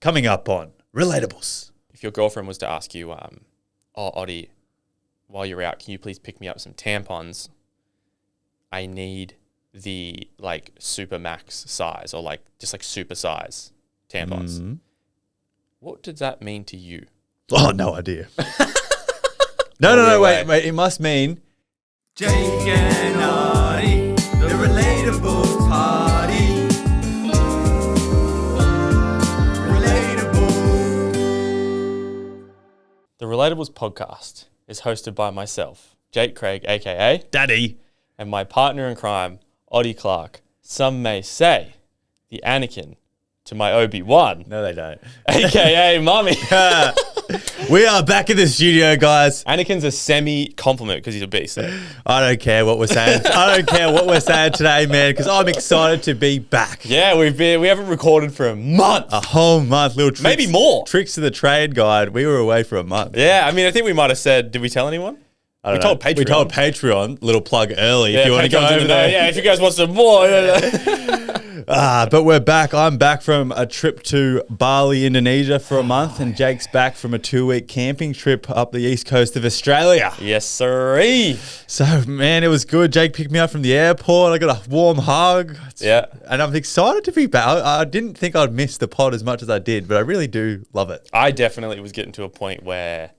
coming up on Relatables. If your girlfriend was to ask you, oh, Ottie, while you're out, can you please pick me up some tampons? I need the like super max size or like just like super size tampons. Mm-hmm. What does that mean to you? Oh, no idea. No, wait. It must mean Jake and Ottie, the Relatables party. Relatable. The Relatables podcast is hosted by myself, Jake Craig, aka Daddy. and my partner in crime, Ottie Clark. Some may say the Anakin to my Obi-Wan, No, they don't. aka Mummy. We are back in the studio, guys. Anakin's a semi-compliment because he's a beast. So. I don't care what we're saying. I don't care what we're saying today, man, because I'm excited to be back. Yeah, we haven't recorded for a month. A whole month. Little tricks, Maybe more. Tricks to the trade guide. We were away for a month. Yeah, I mean, I think we might have said, did we tell anyone? We told Patreon. We told Patreon. Little plug early Yeah, if you want to go Patreon's in over the there. Yeah, if you guys want some more. But we're back. I'm back from a trip to Bali, Indonesia for a month, and Jake's back from a 2-week camping trip up the east coast of Australia. Yes, sirree. So, man, it was good. Jake picked me up from the airport. I got a warm hug. Yeah. And I'm excited to be back. I didn't think I'd miss the pod as much as I did, but I really do love it. I definitely was getting to a point where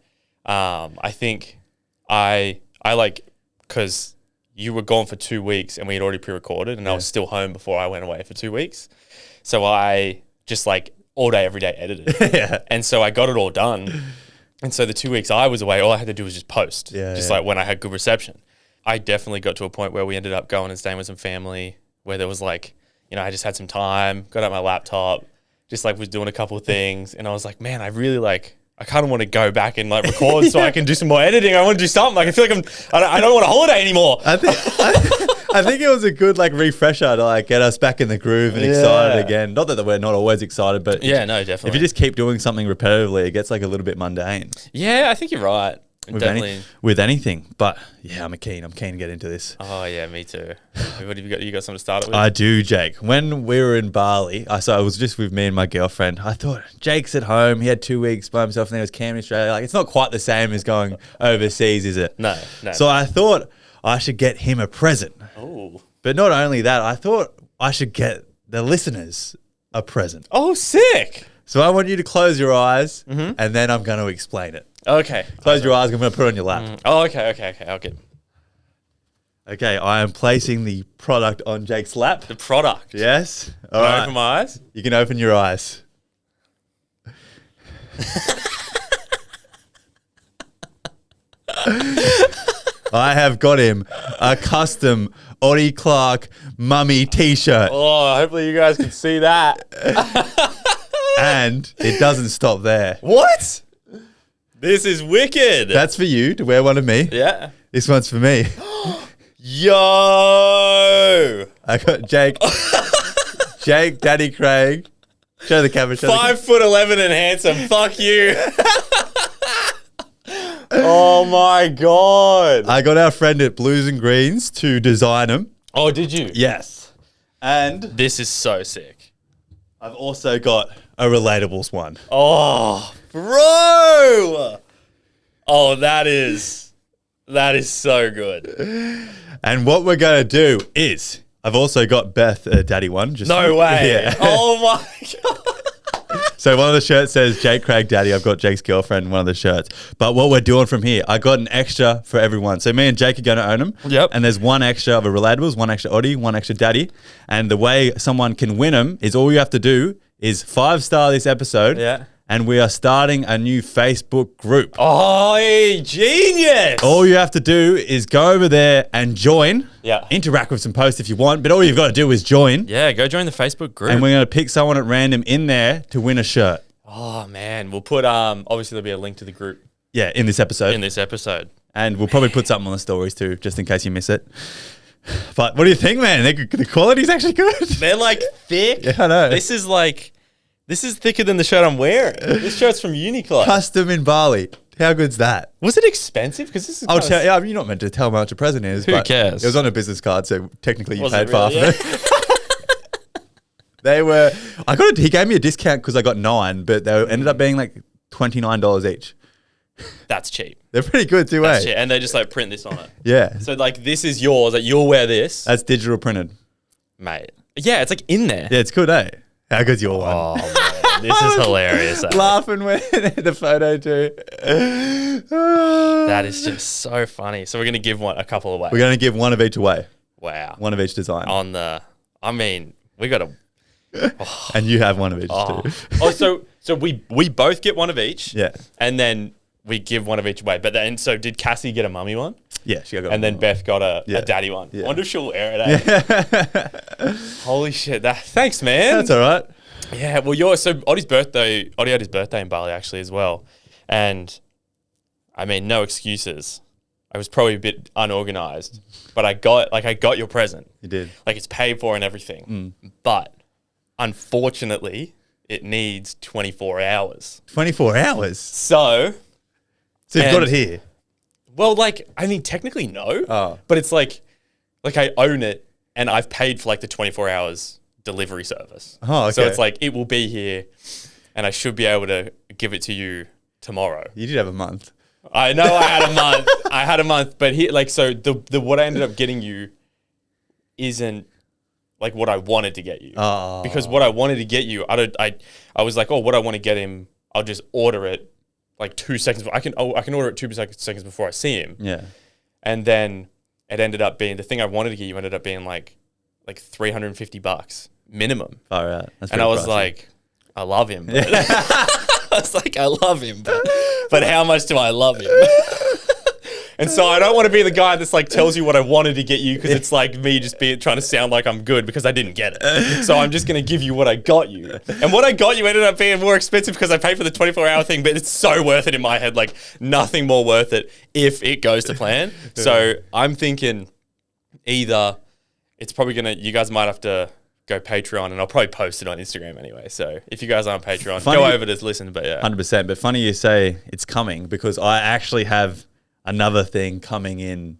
I think I like, because you were gone for 2 weeks and we had already pre-recorded and I was still home before I went away for 2 weeks. So I just like all day, every day edited. Yeah. And so I got it all done. And so the 2 weeks I was away, all I had to do was just post. Yeah, just yeah. like when I had good reception. I definitely got to a point where we ended up going and staying with some family where there was like, you know, I just had some time, got out my laptop, just like was doing a couple of things. And I was like, man, I really like, I kind of want to go back and like record so I can do some more editing. I want to do something. Like I feel like I don't want a holiday anymore. I think it was a good like refresher to like get us back in the groove and excited again. Not that we're not always excited, but Yeah, no, definitely. if you just keep doing something repetitively, it gets like a little bit mundane. Yeah, I think you're right. Definitely. With anything. But yeah, I'm keen to get into this. Oh yeah, me too. What have you got? You got something to start it with? I do, Jake. When we were in Bali, so I was just with me and my girlfriend. I thought, Jake's at home. He had 2 weeks by himself and then he was camping in Australia. Like, it's not quite the same as going overseas, is it? No. So I thought I should get him a present. Oh. But not only that, I thought I should get the listeners a present. Oh, sick. So I want you to close your eyes and then I'm going to explain it. Okay. Close your eyes. I'm going to put it on your lap. Oh, okay. I'll get Okay, I am placing the product on Jake's lap. the product. Yes. All Can I right. open my eyes? You can open your eyes. I have got him a custom Ottie Clark mummy t-shirt. Oh, hopefully you guys can see that. And it doesn't stop there. What? This is wicked. That's for you to wear one of me. Yeah. This one's for me. Yo. I got Jake. Jake, Daddy Craig. Show the camera. 5'11" and handsome. Fuck you. Oh my God. I got our friend at Blues and Greens to design them. Oh, did you? Yes. And This is so sick. I've also got a Relatables one. Oh, bro. Oh, that is so good. And what we're going to do is, I've also got Beth a daddy one. Just No way. Yeah. Oh my God. So one of the shirts says Jake Craig Daddy. I've got Jake's girlfriend in one of the shirts. But what we're doing from here, I got an extra for everyone. So me and Jake are going to own them. Yep. And there's one extra of a Relatables, one extra Ottie, one extra Daddy. And the way someone can win them is all you have to do is 5-star this episode. Yeah. And we are starting a new Facebook group. Oh, genius. All you have to do is go over there and join. Yeah. Interact with some posts if you want, but all you've got to do is join. Yeah, go join the Facebook group. And we're going to pick someone at random in there to win a shirt. Oh man, we'll put obviously there'll be a link to the group Yeah, in this episode. in this episode. And we'll probably put something on the stories too, just in case you miss it. But what do you think, man? The quality's actually good. They're like thick. Yeah, I know. This is thicker than the shirt I'm wearing. This shirt's from Uniqlo. Custom in Bali. How good's that? Was it expensive? Because this is. I'll kinda tell. Yeah, you're not meant to tell how much a present is. Who but cares? It was on a business card, so technically you Was paid it for half really? of it. They were. He gave me a discount because I got 9, but they ended up being like $29 each. That's cheap. They're pretty good too, That's eh? cheap. And they just like print this on it. Yeah. So like this is yours. Like you'll wear this, That's digital printed. mate. Yeah, it's like in there. Yeah, it's good, eh? How good's your one? Oh, man. This is hilarious. eh? Laughing when the photo too. That is just so funny. So we're gonna give a couple away. We're going to give one of each away. Wow. One of each design. We got to. And you have one of each too. So we both get one of each. Yeah. And then we give one of each away. But then, so did Cassie get a mummy one? Yeah, she got And then one. Beth got a daddy one. I wonder if she'll wear it out. Holy shit. Thanks, man. That's all right. Yeah, well, Ottie's birthday, Ottie had his birthday in Bali actually as well. And I mean, no excuses. I was probably a bit unorganized, but I got your present. You did. Like it's paid for and everything. But unfortunately, it needs 24 hours. 24 hours? So you've got it here? Well, like, I mean, technically no. Oh. But it's like I own it and I've paid for like the 24 hours delivery service. Oh, okay. So it's like, it will be here and I should be able to give it to you tomorrow. You did have a month. I know I had a month. But the what I ended up getting you isn't like what I wanted to get you. Oh. Because what I wanted to get you, I was like, oh, what I want to get him, I'll just order it like 2 seconds. I can order it 2 seconds before I see him. Yeah. And then it ended up being, the thing I wanted to get you ended up being like $350 minimum. All right. That's And I was pricey. like, I love him. But I was like, I love him, but how much do I love him? And so I don't want to be the guy that's like tells you what I wanted to get you because it's like me just trying to sound like I'm good because I didn't get it. So I'm just going to give you what I got you. And what I got you ended up being more expensive because I paid for the 24-hour thing, but it's so worth it in my head. Like nothing more worth it if it goes to plan. So I'm thinking either it's probably going to, you guys might have to go Patreon and I'll probably post it on Instagram anyway. So if you guys aren't Patreon, go over to listen. But yeah. 100%. But funny you say it's coming because I actually have another thing coming in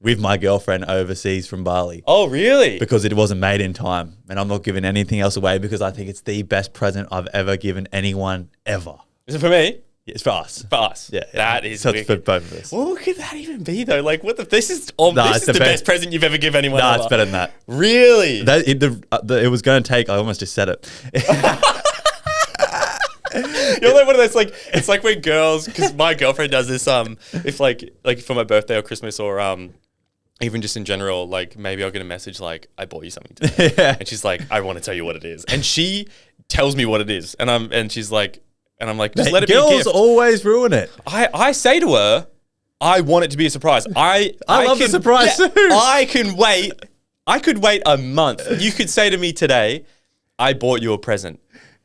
with my girlfriend overseas from Bali. Oh, really? Because it wasn't made in time. And I'm not giving anything else away because I think it's the best present I've ever given anyone ever. Is it for me? It's for us. For us. Yeah. That is so it's for wicked. both of us. What could that even be though? Like what this is It's the best present you've ever given anyone. Nah, ever. it's better than that. Really? It was going to take, I almost just said it. You're like one of those like it's like when girls, because my girlfriend does this if like for my birthday or Christmas or even just in general, like maybe I'll get a message like I bought you something today. Yeah. And she's like, I want to tell you what it is. And she tells me what it is. And I'm like, just let it be a Girls gift. always ruin it. I say to her, I want it to be a surprise. I love the surprise too. I can wait. I could wait a month. You could say to me today, I bought you a present.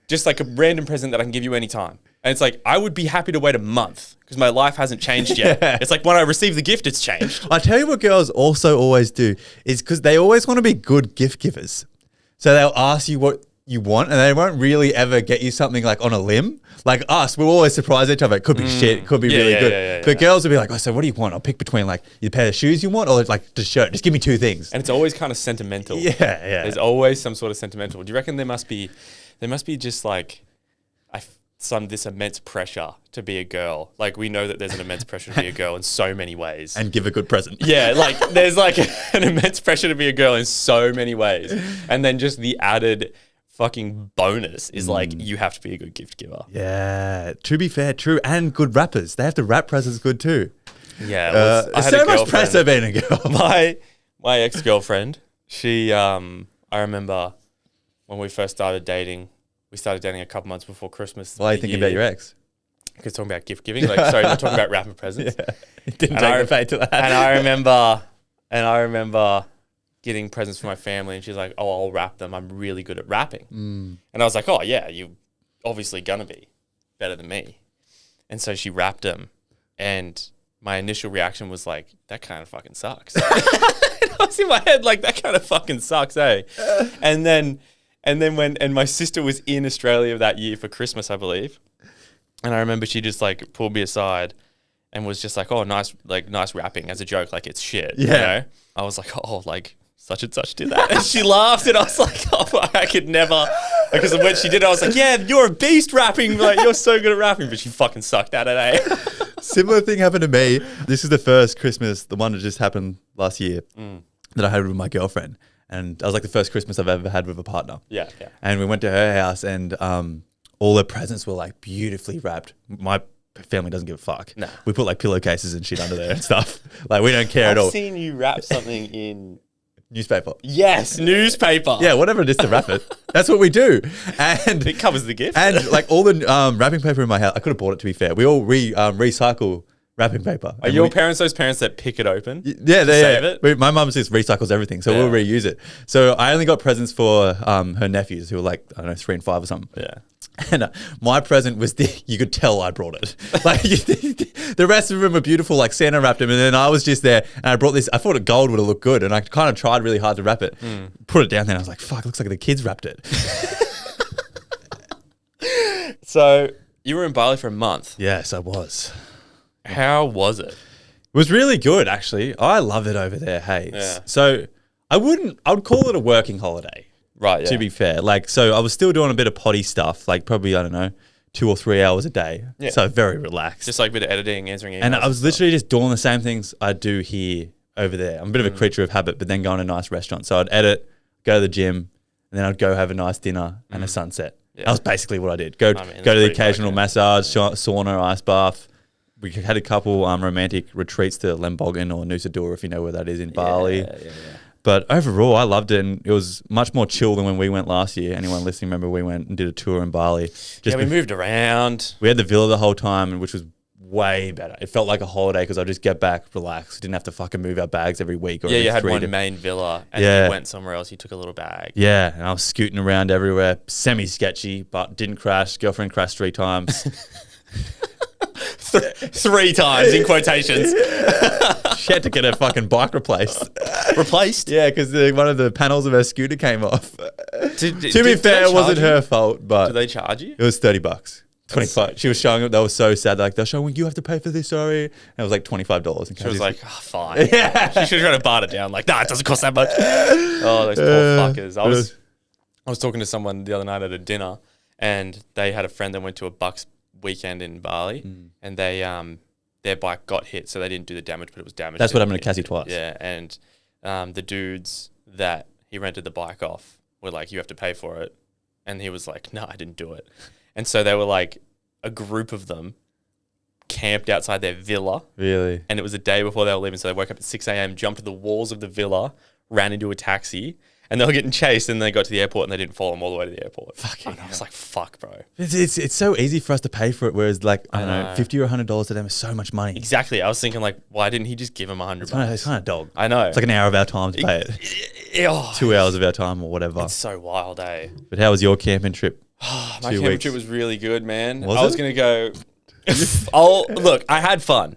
Just like a random present that I can give you anytime. And it's like, I would be happy to wait a month because my life hasn't changed yet. Yeah. It's like when I receive the gift, it's changed. I tell you what girls also always do is because they always want to be good gift givers. So they'll ask you what you want and they won't really ever get you something like on a limb. Like us, we'll always surprise each other. It could be shit, it could be really good. Yeah. But girls will be like, oh, so what do you want? I'll pick between like the pair of shoes you want or like the shirt. Just give me 2 things. And it's always kind of sentimental. Yeah. There's always some sort of sentimental. Do you reckon there must be just like this immense pressure to be a girl? Like we know that there's an immense pressure to be a girl in so many ways. And give a good present. Yeah, like there's like an immense pressure to be a girl in so many ways. And then just the added fucking bonus is like you have to be a good gift giver. Yeah. To be fair, true. And good rappers. They have to rap presents good too. Yeah. Well, I There's had so a much girlfriend. pressure being a girl. My ex-girlfriend, she I remember when we first started dating, we started dating a couple months before Christmas. Why are you thinking about your ex? Because talking about gift giving, like sorry, not talking about wrapping presents. Yeah. Didn't And take I- the bait to that. And I remember getting presents for my family, and she's like, "Oh, I'll wrap them. I'm really good at wrapping." And I was like, "Oh yeah, you obviously gonna be better than me." And so she wrapped them, and my initial reaction was like, "That kind of fucking sucks." And I was in my head like, "That kind of fucking sucks, eh?" And then when my sister was in Australia that year for Christmas, I believe, and I remember she just like pulled me aside and was just like, "Oh, nice wrapping," as a joke, like it's shit. Yeah. You know? I was like, "Oh, like such and such did that. And she laughed and I was like, oh, I could never. Because when she did it, I was like, yeah, you're a beast rapping. Like, you're so good at rapping. But she fucking sucked at it, eh? Similar thing happened to me. This is the first Christmas, the one that just happened last year, that I had with my girlfriend. And that was like the first Christmas I've ever had with a partner. Yeah, yeah. And we went to her house and all the presents were like beautifully wrapped. My family doesn't give a fuck. Nah. We put like pillowcases and shit under there and stuff. Like we don't care at all. I've seen you wrap something in... Newspaper. Yes, newspaper. Yeah, whatever it is to wrap it. That's what we do. And it covers the gift. And like all the wrapping paper in my house, I could have bought it to be fair. We all recycle wrapping paper. Are your parents those parents that pick it open? Yeah, save it? My mum just recycles everything, so we'll reuse it. So I only got presents for her nephews who were like, I don't know, 3 and 5 or something. Yeah. And my present was you could tell I brought it. Like the rest of them were beautiful, like Santa wrapped them, and then I was just there and I brought this. I thought it gold would have looked good, and I kind of tried really hard to wrap it. Put it down there, and I was like, "Fuck, looks like the kids wrapped it." So you were in Bali for a month. Yes, I was. How was it? It was really good, actually. I love it over there. Hey, Yeah. So I would call it a working holiday. Right, yeah. To be fair, like, so I was still doing a bit of potty stuff, like probably, I don't know, 2 or 3 hours a day. Yeah. So very relaxed. Just like a bit of editing, answering emails. And I was stuff. literally just doing the same things I do here over there. I'm a bit of a creature of habit, but then go to a nice restaurant. So I'd edit, go to the gym, and then I'd go have a nice dinner and a sunset. Yeah. That was basically what I did. Go to the pretty occasional fucking- massage, sauna, ice bath. We had a couple romantic retreats to Lembogan or Nusa Dua, if you know where that is in Bali. Yeah. But overall, I loved it, and it was much more chill than when we went last year. Anyone listening, remember we went and did a tour in Bali. Yeah, we moved around. We had the villa the whole time, which was way better. It felt like a holiday because I just get back, relax. Didn't have to fucking move our bags every week. Or Yeah, every you had 3 one to- main villa and Yeah. you went somewhere else. You took a little bag. Yeah, and I was scooting around everywhere, semi-sketchy, but didn't crash. Girlfriend crashed 3 times. 3 times in quotations. She had to get her fucking bike replaced. Replaced? Yeah, because one of the panels of her scooter came off. To To be fair, it wasn't her fault, but Do they charge you? it was $30. 25. She was showing it. They were so sad. Like, they're showing, you have to pay for this, sorry. And it was like $25. And She was like, oh, fine. Yeah. She should have tried to bar it down. Like, nah, it doesn't cost that much. Oh, those poor fuckers. I was talking to someone the other night at a dinner, and they had a friend that went to a Bucks weekend in Bali, and they their bike got hit, so they didn't do the damage, but it was damaged. That's what happened to Cassie twice. Yeah, and the dudes that he rented the bike off were like, you have to pay for it. And he was like, no, I didn't do it. And so they were like, a group of them camped outside their villa. Really? And it was the day before they were leaving. So they woke up at 6 a.m., jumped to the walls of the villa, ran into a taxi, and they were getting chased. And they got to the airport and they didn't follow them all the way to the airport. And I was like, fuck, bro. It's so easy for us to pay for it, whereas like, I don't know, $50 or $100 to them is so much money. Exactly. I was thinking like, why didn't he just give him $100? It's kind of dog. I know. It's like an hour of our time to pay it. Oh, 2 hours of our time or whatever. it's so wild, eh? But how was your camping trip? My 2 camping weeks. trip was really good, man. Was I was it? going to go... Look, I had fun.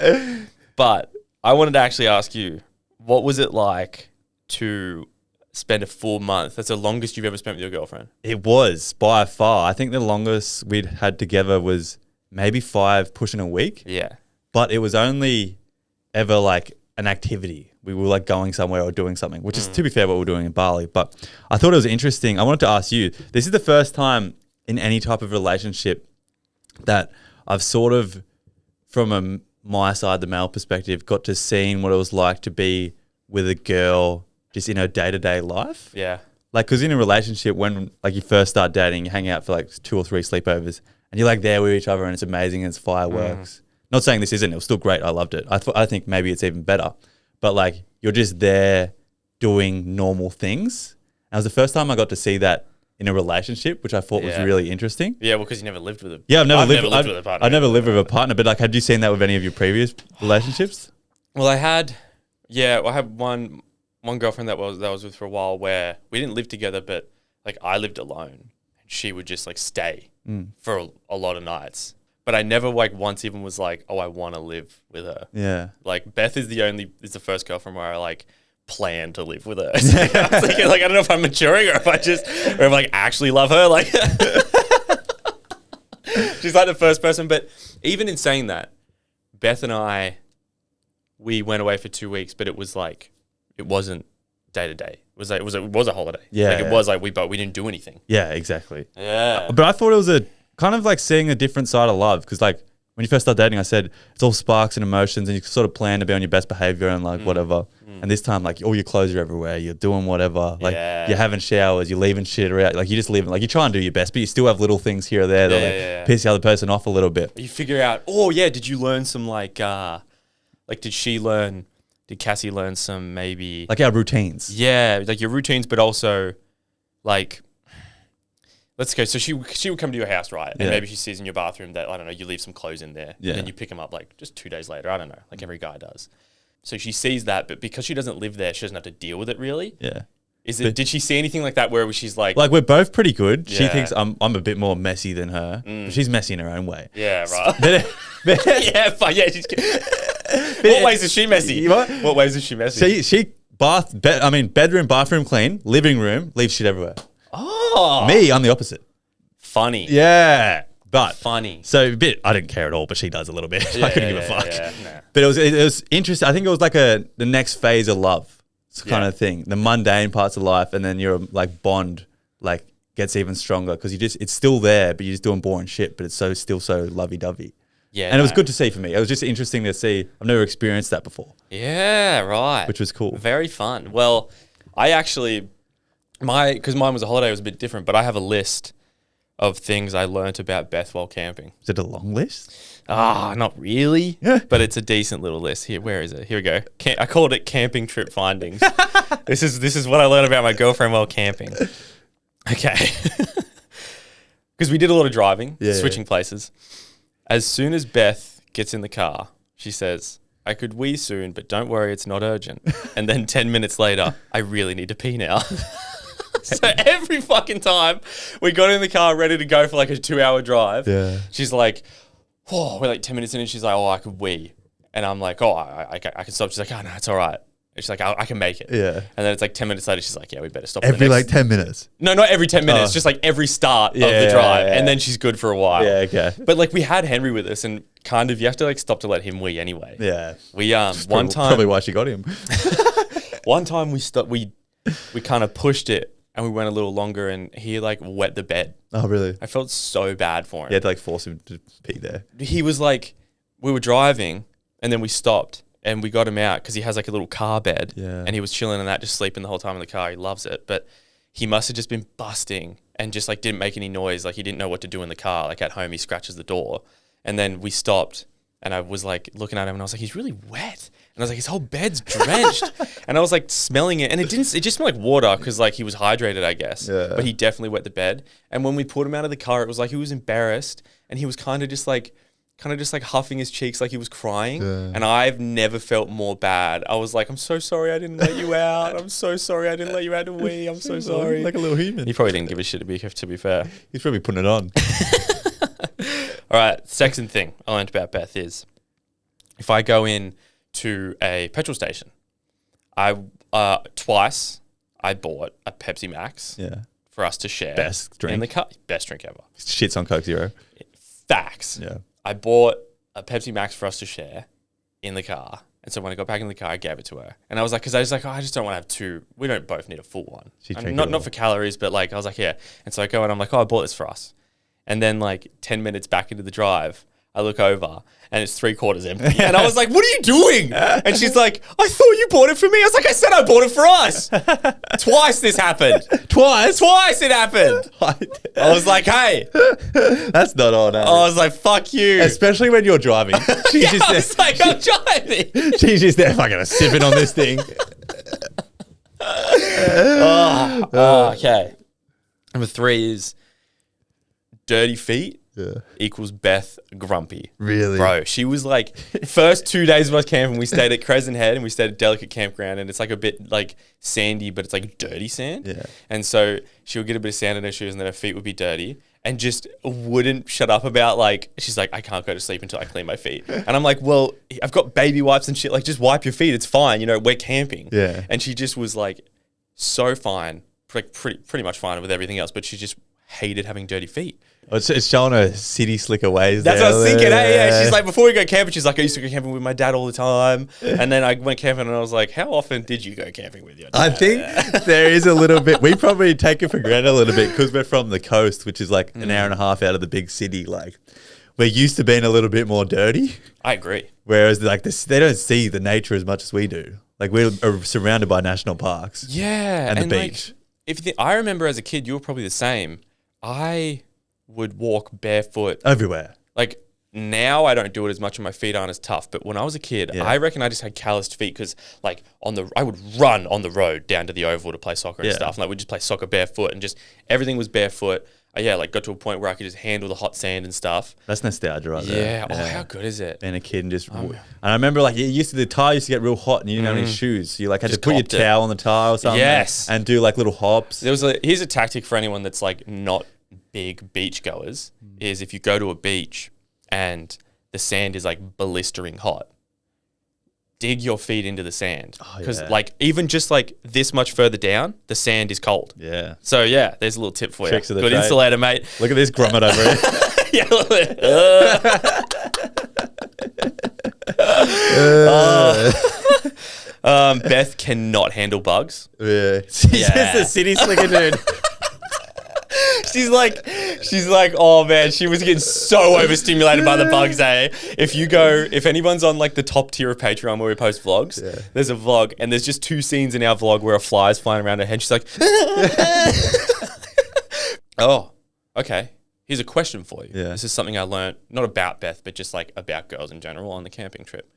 But I wanted to actually ask you, what was it like to spend a full month? That's the longest you've ever spent with your girlfriend. It was by far. I think the longest we'd had together was maybe 5 pushing a week. Yeah. But it was only ever like an activity. We were like going somewhere or doing something, which is, to be fair, what we're doing in Bali. But I thought it was interesting. I wanted to ask you, this is the first time in any type of relationship that I've sort of, from my side, the male perspective, got to seeing what it was like to be with a girl just in her day-to-day life. Yeah. Like, because in a relationship, when like you first start dating, you hang out for like 2 or 3 sleepovers, and you're like there with each other, and it's amazing, and it's fireworks. Not saying this isn't. It was still great. I loved it. I think maybe it's even better. But like, you're just there doing normal things. And it was the first time I got to see that in a relationship, which I thought was Yeah. really interesting. Yeah, well, because you never lived with a... Yeah, I've never lived with a partner. I've never lived with a partner, but like, had you seen that with any of your previous relationships? Well, I had one girlfriend that was with for a while where we didn't live together, but like I lived alone and she would just like stay for a lot of nights. But I never like once even was like, oh, I want to live with her. Yeah. Like Beth is the first girlfriend where I like plan to live with her. So I was thinking, like, I don't know if I'm maturing or if I like actually love her. Like she's like the first person. But even in saying that, Beth and I, we went away for 2 weeks, but it was like, it wasn't day to day. it was a holiday. Yeah, like it yeah. was like we didn't do anything. Yeah, exactly. Yeah, But I thought it was a kind of like seeing a different side of love because like when you first start dating, I said it's all sparks and emotions and you sort of plan to be on your best behavior and like whatever. And this time, like all your clothes are everywhere. You're doing whatever. Like you're having showers, you're leaving shit around. Like you just leaving. Like you try and do your best, but you still have little things here or there that piss the other person off a little bit. you figure out. Oh yeah, did you learn some like did Cassie learn some maybe Like our routines. yeah, like your routines, but also like. Let's go. So she would come to your house, right? And Yeah. maybe she sees in your bathroom that, I don't know, you leave some clothes in there. Yeah. And then you pick them up like just 2 days later. I don't know, like every guy does. So she sees that, but because she doesn't live there, she doesn't have to deal with it really. Yeah. Did she see anything like that where she's like Like we're both pretty good. She Yeah. thinks I'm a bit more messy than her. But she's messy in her own way. yeah, right. But- yeah, but yeah, what ways is she messy? What ways is she messy? she bedroom, bathroom clean, living room, leaves shit everywhere. Oh. Me, I'm the opposite. Funny. Yeah. But Funny. so a bit, I didn't care at all, but she does a little bit. I couldn't give a fuck. Yeah, nah. But it was interesting. I think it was like the next phase of love kind of thing. The mundane parts of life, and then your like bond like gets even stronger because it's still there, but you're just doing boring shit. But it's still so lovey dovey. Yeah. And it was good to see for me. It was just interesting to see. I've never experienced that before, Yeah, right. which was cool. Very fun. Well, I actually because mine was a holiday, it was a bit different, but I have a list of things I learnt about Beth while camping. Is it a long list? Not really, Yeah. but it's a decent little list. Here, where is it? Here we go. I called it camping trip findings. This is what I learned about my girlfriend while camping. Okay, because we did a lot of driving, switching places. As soon as Beth gets in the car, she says, "I could wee soon, but don't worry, it's not urgent." And then 10 minutes later, "I really need to pee now." So every fucking time we got in the car ready to go for like a 2-hour drive, she's like, "Oh, we're like 10 minutes in," and she's like, "Oh, I could wee," and I'm like, "Oh, I can stop." She's like, "Oh no, it's all right." And she's like, I can make it. Yeah. And then it's like 10 minutes later, she's like, "Yeah, we better stop." Every like 10 minutes. No, not every 10 minutes, just like every start of the drive, and then she's good for a while. Yeah, okay. But like we had Henry with us, and kind of you have to like stop to let him wee anyway. Yeah. We one time Probably why she got him. one time we kind of pushed it. And we went a little longer, and he like wet the bed. Oh, really? I felt so bad for him. You had to like force him to pee there. He was like, we were driving, and then we stopped, and we got him out because he has like a little car bed. Yeah. And he was chilling in that, just sleeping the whole time in the car. He loves it. But he must have just been busting and just like didn't make any noise. Like he didn't know what to do in the car. Like at home, he scratches the door. And then we stopped, and I was like looking at him, and I was like, "He's really wet." And I was like, his whole bed's drenched. And I was like smelling it. And it just smelled like water because like he was hydrated, I guess. Yeah. But he definitely wet the bed. And when we pulled him out of the car, it was like he was embarrassed. And he was kind of just like huffing his cheeks like he was crying. Yeah. And I've never felt more bad. I was like, "I'm so sorry I didn't let you out. I'm so sorry I didn't let you out to wee. I'm so sorry." Like a little human. He probably didn't give a shit to be fair. He's probably putting it on. All right. Second thing I learned about Beth is if I go in to a petrol station, twice I bought a Pepsi Max Yeah. for us to share. Best drink. in the car. Best drink ever. Shits on Coke Zero. Facts. Yeah. I bought a Pepsi Max for us to share in the car. And so when I got back in the car, I gave it to her. And I was like, I just don't want to have two. We don't both need a full one. She And drank it all. not for calories, but like, I was like, yeah. And so I go and I'm like, "Oh, I bought this for us." And then like 10 minutes back into the drive, I look over and it's 3/4 empty. And I was like, "What are you doing?" And she's like, "I thought you bought it for me." I was like, "I said I bought it for us." Twice this happened. Twice? Twice it happened. I was like, "Hey." That's not on. I was like, "Fuck you." Especially when you're driving. She's Yeah, just I was like, "I'm driving." she's just there fucking sipping on this thing. Okay. Number 3 is dirty feet equals Beth grumpy. Really? Bro, she was like, first 2 days of us camping, we stayed at Crescent Head and we stayed at Delicate Campground, and it's like a bit like sandy, but it's like dirty sand. Yeah. And so she would get a bit of sand in her shoes and then her feet would be dirty and just wouldn't shut up about like, she's like, "I can't go to sleep until I clean my feet." And I'm like, "Well, I've got baby wipes and shit. Like, just wipe your feet. It's fine. You know, we're camping." Yeah. And she just was like so fine, like pretty much fine with everything else, but she just hated having dirty feet. It's showing her city slicker ways. That's there. what I was thinking. Hey, yeah, she's like, before we go camping, she's like, I used to go camping with my dad all the time. And then I went camping and I was like, how often did you go camping with your dad? I think there is a little bit. We probably take it for granted a little bit because we're from the coast, which is like an hour and a half out of the big city. Like, we're used to being a little bit more dirty. I agree. Whereas like this, they don't see the nature as much as we do. Like, we're surrounded by national parks. Yeah. And the beach. Like, if you think, I remember as a kid, you were probably the same. I would walk barefoot Everywhere. like now I don't do it as much and my feet aren't as tough, but when I was a kid, I reckon I just had calloused feet because like I would run on the road down to the oval to play soccer and stuff, and like we'd just play soccer barefoot and just everything was barefoot. Like got to a point where I could just handle the hot sand and stuff. That's nostalgia right there. Yeah. Oh, how good is it? Being a kid and just... and I remember like the tire used to get real hot and you didn't have any shoes. So you like had Just to put your copped it. towel on the tire or something. Yes. And do like little hops. Here's a tactic for anyone that's like not big beach goers is if you go to a beach and the sand is like blistering hot, dig your feet into the sand because like even just like this much further down, the sand is cold. Yeah. So yeah, there's a little tip for Tricks you. of the Good trade. insulator, mate. Look at this grommet over here. Yeah. Beth cannot handle bugs. Yeah. She's just a city slicker dude. She's like, oh man, she was getting so overstimulated by the bugs, eh? If anyone's on like the top tier of Patreon where we post vlogs, there's a vlog and there's just 2 scenes in our vlog where a fly is flying around her head. She's like, oh, okay. Here's a question for you. Yeah. This is something I learned, not about Beth, but just like about girls in general on the camping trip.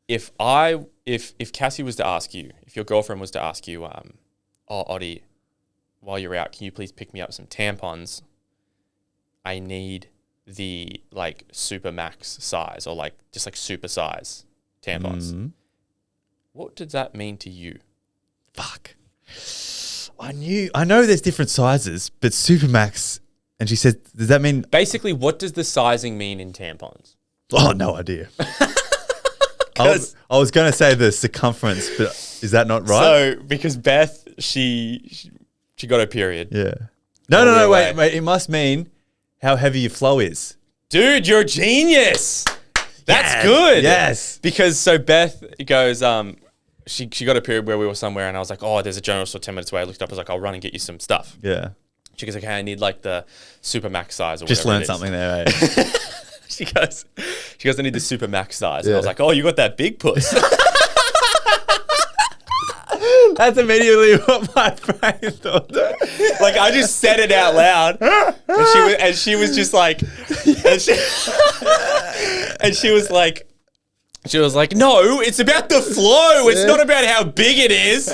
If Cassie was to ask you, if your girlfriend was to ask you, oh, Ottie, while you're out, can you please pick me up some tampons? I need the like super max size or like just like super size tampons. Mm-hmm. What does that mean to you? Fuck. I know there's different sizes, but Supermax. And she said, does that mean... Basically, what does the sizing mean in tampons? Oh, no idea. I was going to say the circumference, but is that not right? So, because Beth, she got her period. Yeah. No, wait. It must mean how heavy your flow is. Dude, you're a genius. That's good. Yes. Because so Beth goes, she got a period where we were somewhere and I was like, oh, there's a general store 10 minutes away. I looked up, I was like, I'll run and get you some stuff. Yeah. She goes, okay, I need like the super max size or Just whatever learned it is. something there, eh? She goes, I need the super max size. And I was like, oh, you got that big puss. That's immediately what my brain thought. Like I just said it out loud, and she was just like, and she was like, no, it's about the flow. It's not about how big it is.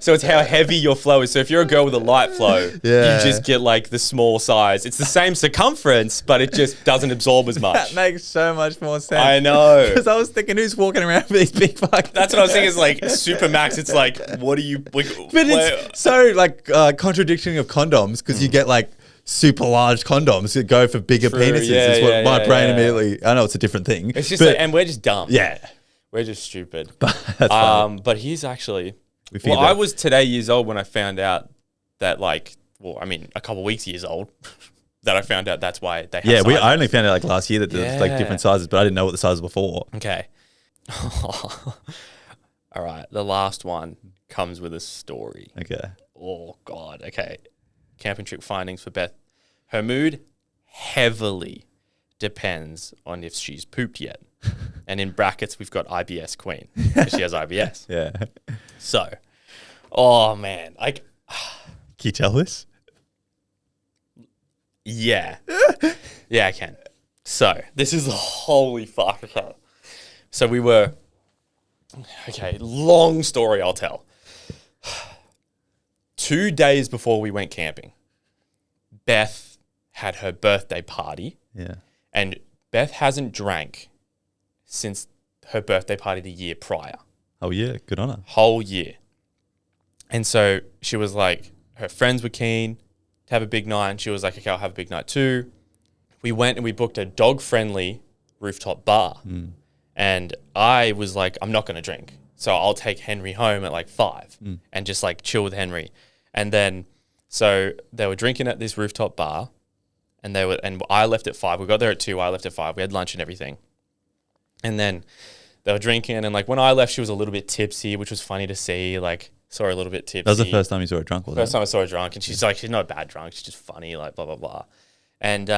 So it's how heavy your flow is. So if you're a girl with a light flow, you just get like the small size. It's the same circumference, but it just doesn't absorb as much. That makes so much more sense. I know. Because I was thinking, who's walking around with these big fucking... That's what I was thinking is like super max. It's like, what do you... Like, But it's so like contradicting of condoms because you get like super large condoms that go for bigger penises. Yeah, is what yeah, my yeah, brain yeah. immediately... I know it's a different thing. It's just but, like, and we're just dumb. yeah. We're just stupid. That's funny. But he's actually... We figured I out. was today years old when I found out that like... Well, I mean, a couple weeks years old that I found out that's why they have Yeah, sizes. I only found out like last year that there's like different sizes, but I didn't know what the size was before. Okay. All right. The last one comes with a story. Okay. Oh, God. Okay. Camping trip findings for Beth. Her mood heavily depends on if she's pooped yet. And in brackets, we've got IBS queen because she has IBS. Yeah. So, oh, man. Like, Can you tell this? yeah. Yeah, I can. So, this is holy fuck. Okay. So, we were... Okay, long story I'll tell. 2 days before we went camping, Beth had her birthday party. Yeah. And Beth hasn't drank since her birthday party the year prior. Oh, yeah. Good on her. Whole year. And so she was like, her friends were keen to have a big night. And she was like, okay, I'll have a big night too. We went and we booked a dog-friendly rooftop bar. And I was like, I'm not going to drink. So I'll take Henry home at like 5 and just like chill with Henry. And then, So they were drinking at this rooftop bar, and I left at 5. We got there at 2. I left at 5. We had lunch and everything, and then they were drinking. And like when I left, she was a little bit tipsy, which was funny to see. Like saw her a little bit tipsy. That was the first time you saw her drunk, wasn't it? First time I saw her drunk, and she's like, she's not bad drunk. She's just funny, like blah blah blah. And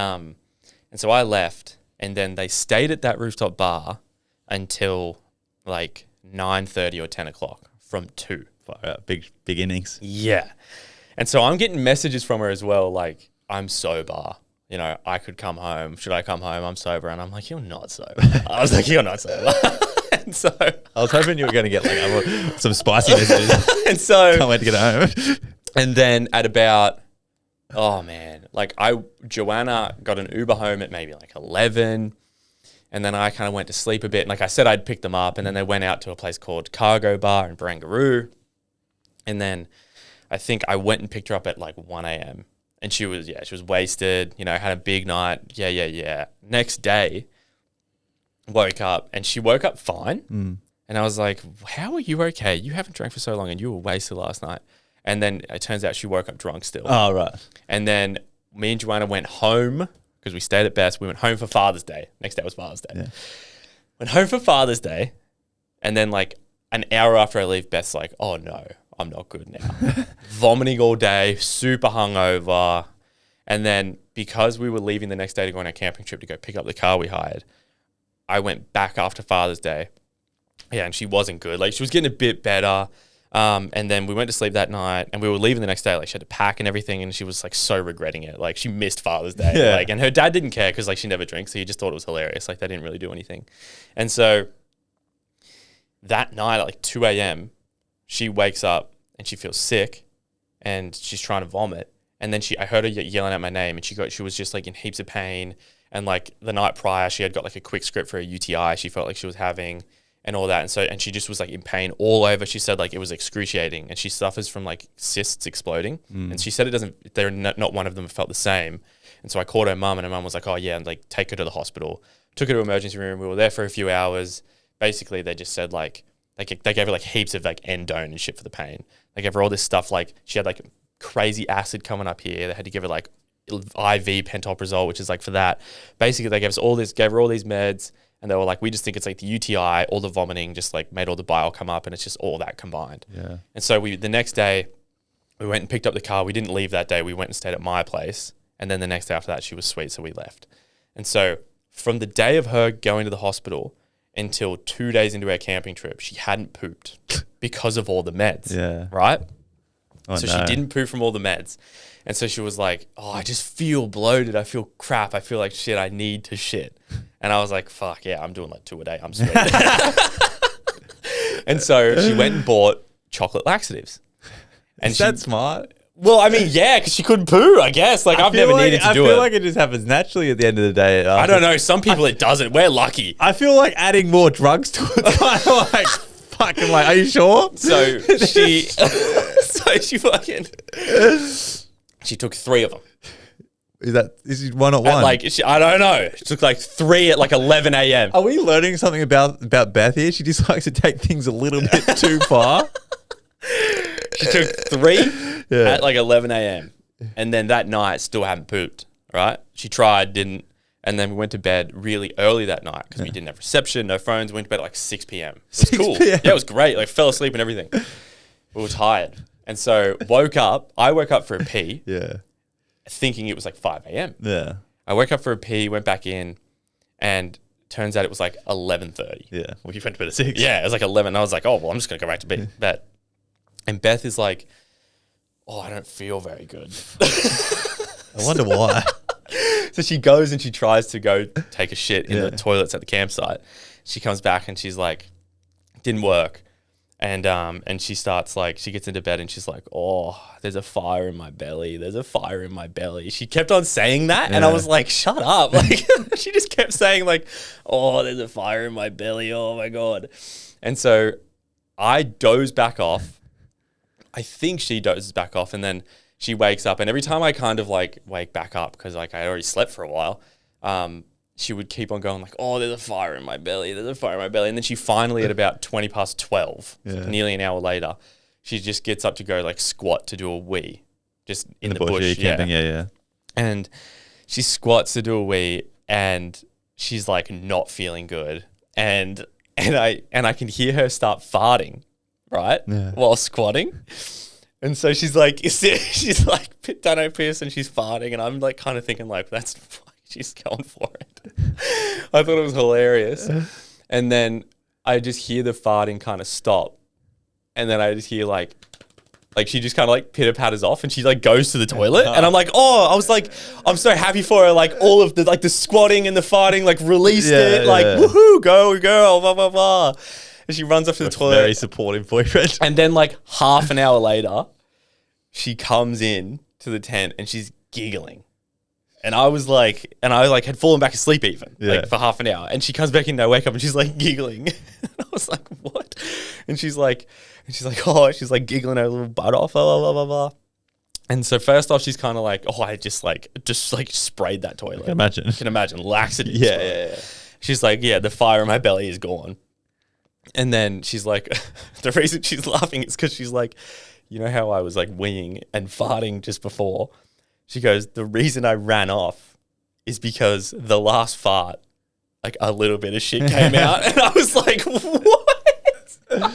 so I left, and then they stayed at that rooftop bar until like 9:30 or 10 o'clock from 2. Big innings. Yeah. And so I'm getting messages from her as well, like, I'm sober. You know, I could come home. Should I come home? I'm sober. And I'm like, you're not sober. I was like, you're not sober. And so I was hoping you were going to get like some spicy messages. And so Can't wait to get home. and then at about, oh man, like Joanna got an Uber home at maybe like 11. And then I kind of went to sleep a bit. And like I said, I'd pick them up, and then they went out to a place called Cargo Bar in Barangaroo. And then I think I went and picked her up at like 1 a.m. And she was wasted, you know, had a big night. Yeah. Next day, woke up, and she woke up fine. And I was like, how are you okay? You haven't drank for so long, and you were wasted last night. And then it turns out she woke up drunk still. Oh, right. And then me and Joanna went home because we stayed at Best. We went home for Father's Day. Next day was Father's Day. Yeah. Went home for Father's Day. And then like an hour after I leave, Beth's like, oh no, I'm not good now. Vomiting all day, super hungover. And then because we were leaving the next day to go on our camping trip to go pick up the car we hired, I went back after Father's Day. Yeah, and she wasn't good. Like she was getting a bit better. And then we went to sleep that night, and we were leaving the next day. Like she had to pack and everything, and she was like so regretting it. Like she missed Father's Day. Yeah. Like, and her dad didn't care because like she never drinks, so he just thought it was hilarious. Like they didn't really do anything. And so that night at like 2 a.m., she wakes up and she feels sick, and she's trying to vomit. And then I heard her yelling out my name, and she was just like in heaps of pain. And like the night prior, she had got like a quick script for a UTI she felt like she was having, and all that. And she just was like in pain all over. She said like it was excruciating, and she suffers from like cysts exploding. And she said they're not one of them felt the same. And so I called her mum, and her mum was like, oh yeah, and like take her to the hospital. Took her to emergency room. We were there for a few hours. Basically, they just said like, they gave her like heaps of like endone and shit for the pain. They gave her all this stuff. Like she had like crazy acid coming up here. They had to give her like IV pantoprazole, which is like for that. Basically, they gave her all these meds. And they were like, we just think it's like the UTI, all the vomiting just like made all the bile come up, and it's just all that combined. Yeah. And so the next day, we went and picked up the car. We didn't leave that day. We went and stayed at my place. And then the next day after that, she was sweet, so we left. And so from the day of her going to the hospital until 2 days into our camping trip, she hadn't pooped because of all the meds. Yeah. Right? Oh, so no. she didn't poop from all the meds. And so she was like, oh, I just feel bloated. I feel crap. I feel like shit. I need to shit. And I was like, fuck yeah, I'm doing like 2 a day. I'm sweet. And so she went and bought chocolate laxatives. And Is that smart? Well, I mean, yeah, because she couldn't poo, I guess. Like, I've never needed to do it. I feel like it just happens naturally at the end of the day. I don't know. Some people it doesn't. We're lucky. I feel like adding more drugs to it's kind of like, fucking like, are you sure? So she took 3 of them. Is it one at one? I don't know. She took like 3 at like 11 a.m. Are we learning something about Beth here? She just likes to take things a little bit too far. She took 3 at like 11 a.m. And then that night still hadn't pooped, right? She tried, didn't. And then we went to bed really early that night because we didn't have reception, no phones. We went to bed at like 6 p.m. It was cool. Yeah, it was great. Like fell asleep and everything. We were tired. And so I woke up for a pee. Yeah. Thinking it was like 5 a.m. Yeah. I woke up for a pee, went back in, and turns out it was like 11:30. Yeah. Well, you went to bed at 6. Yeah, it was like 11. I was like, oh, well, I'm just going to go back to bed. And Beth is like, oh, I don't feel very good. I wonder why. So she goes and she tries to go take a shit in the toilets at the campsite. She comes back and she's like, didn't work. And she starts like, she gets into bed and she's like, oh, there's a fire in my belly. There's a fire in my belly. She kept on saying that. And I was like, shut up. Like she just kept saying like, oh, there's a fire in my belly. Oh my God. And so I doze back off. I think she dozes back off, and then she wakes up, and every time I kind of like wake back up, because like I already slept for a while, she would keep on going like, oh, there's a fire in my belly, there's a fire in my belly. And then she finally at about 20 past 12, so nearly an hour later, she just gets up to go like squat to do a wee. just in the bush. Yeah, camping. Yeah. And she squats to do a wee, and she's like not feeling good. And I can hear her start farting, right? Yeah. While squatting. And so she's like done her piss and she's farting, and I'm like kind of thinking like, that's she's going for it. I thought it was hilarious. And then I just hear the farting kind of stop. And then I just hear like she just kind of like pitter patters off, and she like goes to the toilet. And I'm like, oh, I was like, I'm so happy for her. Like all of the like the squatting and the farting, like released it. Like woohoo, go girl, blah blah blah. And she runs up to the toilet. Very supportive boyfriend. And then like half an hour later, she comes in to the tent and she's giggling. And I was like, had fallen back asleep even like for half an hour. And she comes back in, I wake up and she's like giggling. And I was like, what? And she's like, giggling her little butt off, blah, blah, blah, blah. And so first off, she's kind of like, oh, I just sprayed that toilet. I can imagine. Laxity. Yeah. She's like, yeah, the fire in my belly is gone. And then she's like, the reason she's laughing is because she's like, you know how I was like weeing and farting just before? She goes, the reason I ran off is because the last fart, like a little bit of shit came out. And I was like, what? I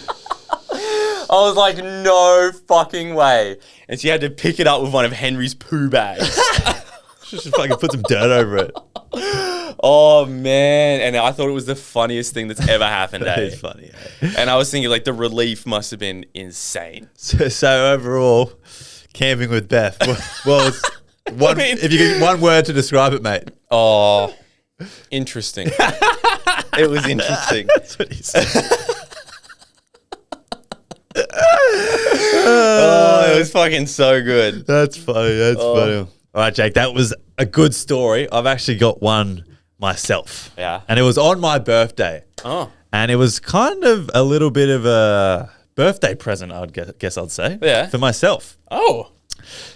was like, no fucking way. And she had to pick it up with one of Henry's poo bags. She should fucking put some dirt over it. Oh, man. And I thought it was the funniest thing that's ever happened. That is funny. And I was thinking like the relief must have been insane. So overall, camping with Beth. Well, if you get one word to describe it, mate. Oh, interesting. It was interesting. That's what he said. Oh, it was fucking so good. That's funny. That's funny. All right, Jake, that was a good story. I've actually got one myself. Yeah. And it was on my birthday. Oh. And it was kind of a little bit of a birthday present, guess I'd say. Yeah. For myself. Oh.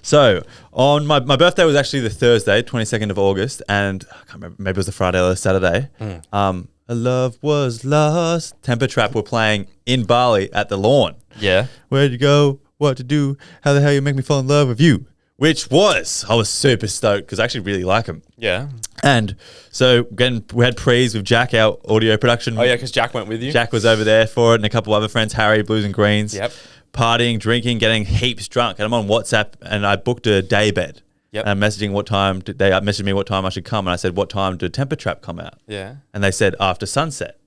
So on my birthday was actually the Thursday, 22nd of August, and I can't remember, maybe it was the Friday or the Saturday. A Love Was Lost. Temper Trap were playing in Bali at the Lawn. Yeah. Where'd you go? What to do? How the hell you make me fall in love with you? I was super stoked because I actually really like them. Yeah. And so again, we had prees with Jack, our audio production. Oh yeah, because Jack went with you. Jack was over there for it, and a couple other friends, Harry, Blues and Greens. Yep. Partying, drinking, getting heaps drunk. And I'm on WhatsApp, and I booked a day bed. Yep. And I'm messaging what time. They messaged me what time I should come, and I said, what time did Temper Trap come out? Yeah. And they said after sunset.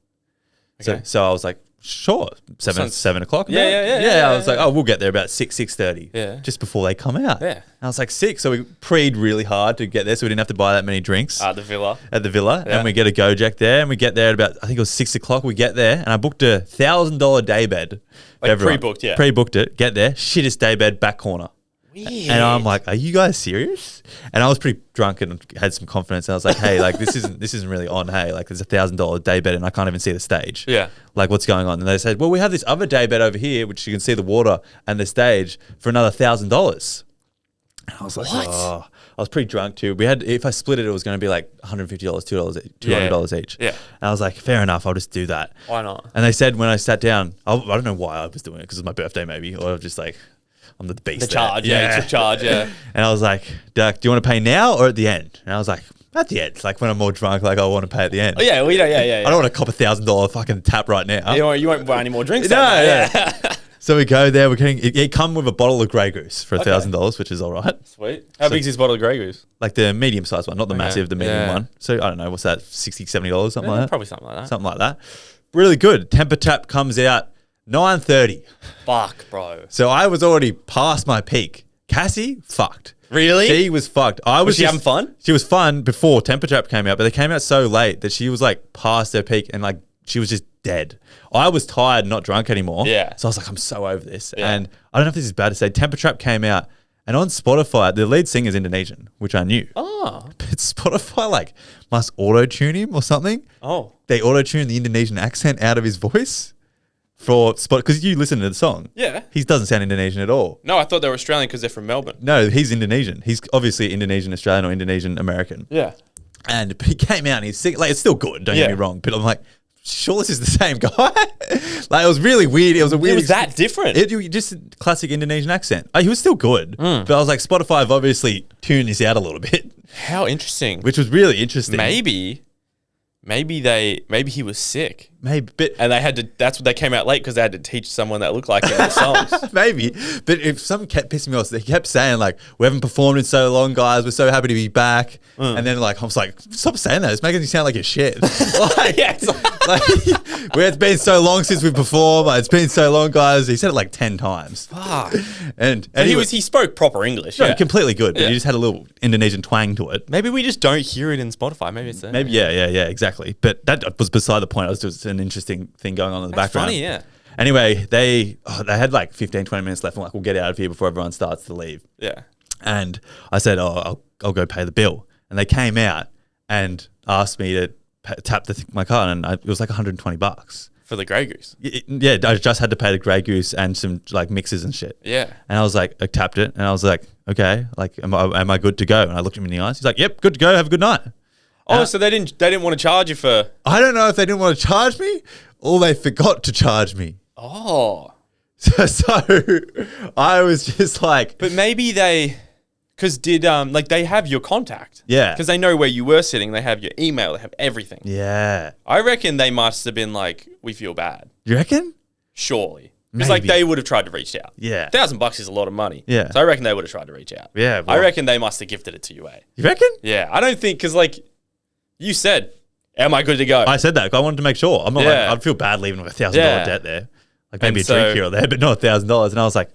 Okay. So I was like, sure, 7 o'clock. Yeah. I was like, oh, we'll get there about 6:30. Yeah. Just before they come out. Yeah. And I was like 6, so we preed really hard to get there, so we didn't have to buy that many drinks. At the villa. Yeah. And we get a Gojek there, and we get there at about, I think it was 6 o'clock. We get there, and I booked a $1,000 day bed. Like pre-booked, yeah. Pre-booked it. Get there, shittest day bed, back corner. Weird. And I'm like, are you guys serious? And I was pretty drunk and had some confidence. And I was like, hey, like this isn't really on. Hey, like there's a $1,000 day bed and I can't even see the stage. Yeah. Like what's going on? And they said, well, we have this other day bed over here, which you can see the water and the stage for another $1,000. And I was like, what? oh, I was pretty drunk too. if I split it, it was going to be like $150, $200 each. Yeah. And I was like, fair enough. I'll just do that. Why not? And they said when I sat down, I don't know why I was doing it because it was my birthday maybe, or just like, I'm the beast. The charge, yeah. You took charge, yeah. And I was like, Dirk, do you want to pay now or at the end? And I was like, at the end. Like when I'm more drunk, like I want to pay at the end. Oh, yeah, well, yeah. I don't want to cop $1,000 fucking tap right now. You won't buy any more drinks. No. So we go there. We're getting it come with a bottle of Grey Goose for $1,000, which is all right. Sweet. How big is this bottle of Grey Goose? Like the medium sized one, not the massive, the medium one. So I don't know, what's that? $60, $70, something like that. Probably something like that. Something like that. Really good. Temper Tap comes out 9:30. Fuck, bro. So I was already past my peak. Cassie, fucked. Really? She was fucked. Was she having fun? She was fun before Temper Trap came out, but they came out so late that she was like past her peak and like she was just dead. I was tired, not drunk anymore. Yeah. So I was like, I'm so over this. Yeah. And I don't know if this is bad to say, Temper Trap came out and on Spotify, the lead singer is Indonesian, which I knew. Oh. But Spotify like must auto-tune him or something. Oh. They auto-tune the Indonesian accent out of his voice. For spot because you listen to the song. Yeah. He doesn't sound Indonesian at all. No, I thought they were Australian because they're from Melbourne. No, he's Indonesian. He's obviously Indonesian Australian or Indonesian American. Yeah. And he came out and he's sick. Like, it's still good, don't get me wrong. But I'm like, sure this is the same guy. Like, it was really weird. It was a weird. It was that different. Just a classic Indonesian accent. He was still good, but I was like, Spotify have obviously tuned this out a little bit, How interesting. which was really interesting. Maybe he was sick. Maybe, but And they had to, that's what they came out late because they had to teach someone that looked like him the songs. maybe. But if something kept pissing me off, they kept saying like, we haven't performed in so long, guys. We're so happy to be back. And then like, I was like, stop saying that. It's making you sound like you're shit. Like, Yeah, it's like, it's been so long since we performed. Like, it's been so long, guys. He said it like 10 times. Fuck. And But anyway, he spoke proper English. no, Yeah. completely good. But Yeah. he just had a little Indonesian twang to it. Maybe we just don't hear it in Spotify. Maybe it's there. Maybe, yeah, exactly. But that was beside the point. It was just an interesting thing going on in the That's background. funny, yeah. Anyway, they had like 15, 20 minutes left. I'm like, we'll get out of here before everyone starts to leave. Yeah. And I said, I'll go pay the bill. And they came out and asked me to tap my card, and it was like $120. For the Grey Goose. Yeah, I just had to pay the Grey Goose and some like mixes and shit. Yeah. And I was like, I tapped it, and I was like, okay, like, am I good to go? And I looked him in the eyes. He's like, yep, good to go. Have a good night. Oh, so they didn't want to charge you for. I don't know if they didn't want to charge me or they forgot to charge me. Oh. So I was just like, But maybe they, because they have your contact. Yeah. Because they know where you were sitting. They have your email. They have everything. yeah. I reckon they must have been like, we feel bad. You reckon? Surely. Because like Maybe. they would have tried to reach out. Yeah. $1,000 is a lot of money. Yeah. So I reckon they would have tried to reach out. Yeah, I well- reckon they must have gifted it to you, eh? You reckon? Yeah. I don't think, because like you said, am I good to go? I said that. I wanted to make sure. I'm not Yeah. like, I'd feel bad leaving with $1,000 Yeah. debt there. Like maybe And a drink so- here or there, but not $1,000. And I was like,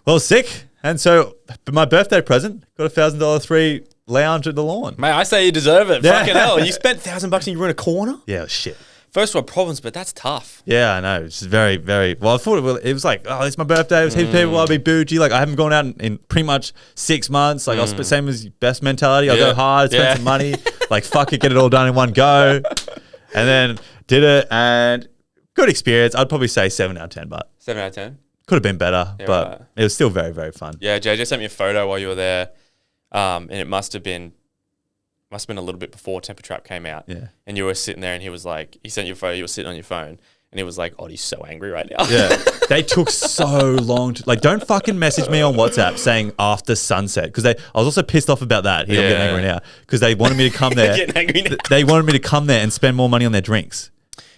well, sick. And so, but my birthday present, got a $1,000 free lounge at the lawn. Mate, I say you deserve it. Yeah. Fucking hell. You spent $1,000 and you were in a corner? Yeah, shit. First world problems, but that's tough. Yeah, I know. It's very, very well. I thought it was like, oh, it's my birthday. It was heaps of people. I'll be bougie. Like I haven't gone out in pretty much 6 months. Like I'll spend same as best mentality. I'll Yeah. go hard, spend Yeah. some money. Like fuck it, get it all done in one go. And then did it, and good experience. I'd probably say 7 out of 10, but 7 out of 10. could have been better. Yeah, but right. it was still very, very fun. Yeah, JJ sent me a photo while you were there, and it must have been a little bit before Temper Trap came out. Yeah. And you were sitting there, and he was like, he sent you a photo. You were sitting on your phone, and he was like, "Ottie's so angry right now." Yeah, they took so long to like. Don't fucking message me on WhatsApp saying after sunset because I was also pissed off about that. Here, I'm getting Yeah. angry now because they wanted me to come there. Getting angry now. They wanted me to come there and spend more money on their drinks.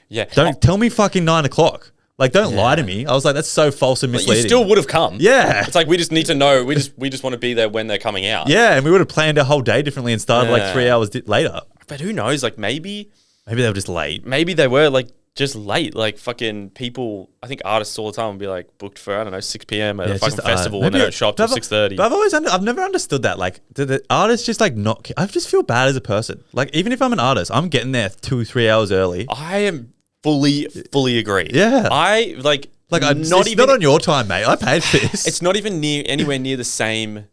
Yeah. Don't tell me fucking 9 o'clock. Like, don't lie to me. I was like, that's so false and But misleading. you still would have come. Yeah. It's like we just need to know. We just want to be there when they're coming out. Yeah, and we would have planned our whole day differently and started like Yeah. 3 hours later. But who knows? Like maybe Maybe they were just late. they were like just late. Like fucking people. I think artists all the time will be like booked for, I don't know, 6 p.m. at Yeah, a it's fucking just, festival maybe and they don't show up till 6:30. But I've never understood that. Like, do the artists just like not? I just feel bad as a person. Like, even if I'm an artist, I'm getting there 2-3 hours early. I am fully agree. Yeah. I like Like, not it's even not on your time, mate. I paid for this. it's not even anywhere near the same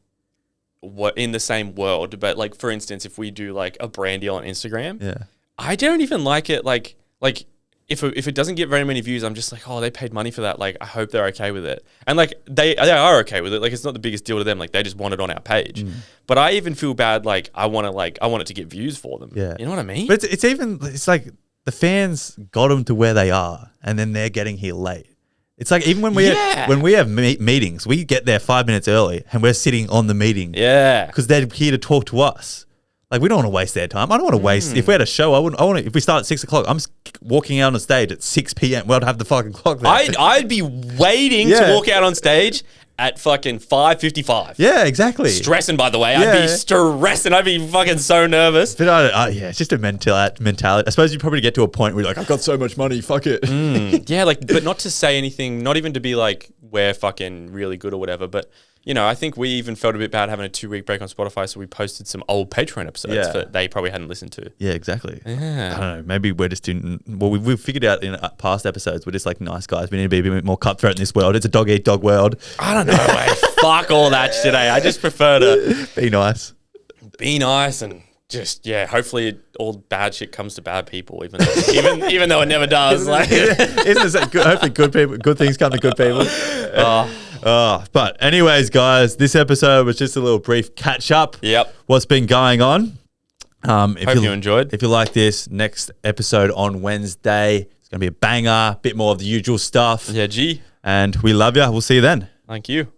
in the same world. But like for instance, if we do like a brand deal on Instagram, yeah. I don't even like it. Like if it doesn't get very many views, I'm just like, oh, they paid money for that. Like I hope they're okay with it. And like they are okay with it. Like it's not the biggest deal to them. Like they just want it on our page. But I even feel bad. Like I want it to get views for them. Yeah. You know what I mean? But it's like the fans got them to where they are, and then they're getting here late. It's like even when we have meetings, we get there 5 minutes early, and we're sitting on the meeting. Yeah. Because they're here to talk to us. Like we don't want to waste their time. I don't want to waste. If we had a show, I want to. If we start at 6 o'clock, I'm walking out on stage at 6 p.m. We'll have the fucking clock there. I'd be waiting to Yeah. walk out on stage at fucking 5:55. Yeah, exactly. Stressing, by the way. I'd Yeah. be stressing. I'd be fucking so nervous. But yeah, it's just a mentality. I suppose you probably get to a point where you're like, I've got so much money, fuck it. Yeah, like, but not to say anything, not even to be like, we're fucking really good or whatever. But, you know, I think we even felt a bit bad having a 2-week break on Spotify. So we posted some old Patreon episodes Yeah. that they probably hadn't listened to. Yeah, exactly. Yeah. I don't know. Maybe we're just we've figured out in past episodes, we're just like nice guys. We need to be a bit more cutthroat in this world. It's a dog eat dog world. I don't know, mate. Fuck all that shit, eh? I just prefer to Be nice. be nice and just, yeah, hopefully all bad shit comes to bad people, even though it never does. Like, Isn't it good? Hopefully good things come to good people. But anyways, guys, this episode was just a little brief catch up. Yep. What's been going on? If Hope you enjoyed. If you like this, next episode on Wednesday, it's going to be a banger, bit more of the usual stuff. Yeah, G. And we love you. We'll see you then. Thank you.